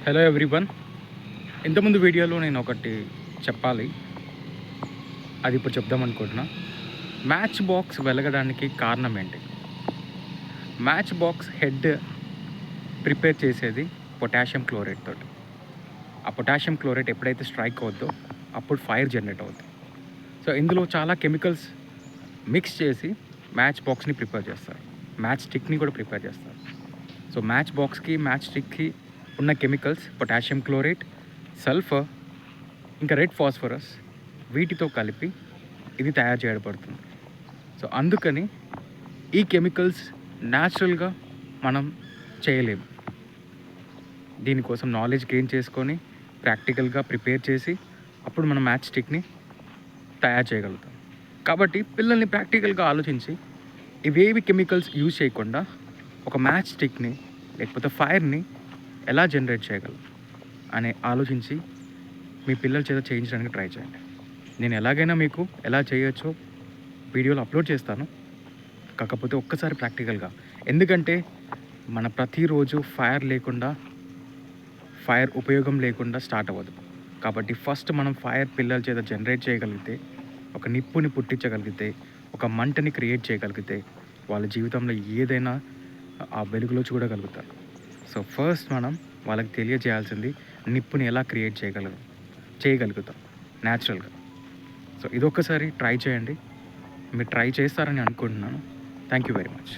Hello everyone. ఇంతకుముందు వీడియోలో నేను ఒకటి చెప్పాలి, అది ఇప్పుడు చెప్దాం అనుకుంటున్నా. మ్యాచ్ బాక్స్ వెలగడానికి కారణం ఏంటి? మ్యాచ్ బాక్స్ హెడ్ ప్రిపేర్ చేసేది పొటాషియం క్లోరైడ్ తోటి. ఆ పొటాషియం క్లోరైడ్ ఎప్పుడైతే స్ట్రైక్ అవుద్దో అప్పుడు ఫైర్ జనరేట్ అవుతుంది. సో ఇందులో చాలా కెమికల్స్ మిక్స్ చేసి మ్యాచ్ బాక్స్ని ప్రిపేర్ చేస్తారు, మ్యాచ్ స్టిక్ని కూడా ప్రిపేర్ చేస్తారు. సో మ్యాచ్ బాక్స్కి మ్యాచ్ స్టిక్కి ఉన్న కెమికల్స్ పొటాషియం క్లోరైడ్, సల్ఫర్, ఇంకా రెడ్ ఫాస్ఫరస్, వీటితో కలిపి ఇది తయారు చేయబడుతుంది. సో అందుకని ఈ కెమికల్స్ న్యాచురల్గా మనం చేయలేము. దీనికోసం నాలెడ్జ్ గెయిన్ చేసుకొని ప్రాక్టికల్గా ప్రిపేర్ చేసి అప్పుడు మనం మ్యాచ్ స్టిక్ని తయారు చేయగలుగుతాం. కాబట్టి పిల్లల్ని ప్రాక్టికల్గా ఆలోచించి ఇవేవి కెమికల్స్ యూజ్ చేయకుండా ఒక మ్యాచ్ స్టిక్ని లేకపోతే ఫైర్ని ఎలా జనరేట్ చేయగలం అని ఆలోచించి మీ పిల్లల చేత చేయించడానికి ట్రై చేయండి. నేను ఎలాగైనా మీకు ఎలా చేయొచ్చో వీడియోలు అప్లోడ్ చేస్తాను, కాకపోతే ఒక్కసారి ప్రాక్టికల్గా. ఎందుకంటే మన ప్రతిరోజు ఫైర్ ఉపయోగం లేకుండా స్టార్ట్ అవ్వదు. కాబట్టి ఫస్ట్ మనం ఫైర్ పిల్లల చేత జనరేట్ చేయగలిగితే, ఒక నిప్పుని పుట్టించగలిగితే, ఒక మంటని క్రియేట్ చేయగలిగితే వాళ్ళ జీవితంలో ఏదైనా ఆ వెలుగులో చూడగలుగుతారు. సో ఫస్ట్ మనం వాళ్ళకి తెలియజేయాల్సింది నిప్పుని ఎలా క్రియేట్ చేయగలుగుతాం న్యాచురల్గా. సో ఇదొక్కసారి ట్రై చేయండి, మీరు ట్రై చేస్తారని అనుకుంటున్నాను. Thank you very much.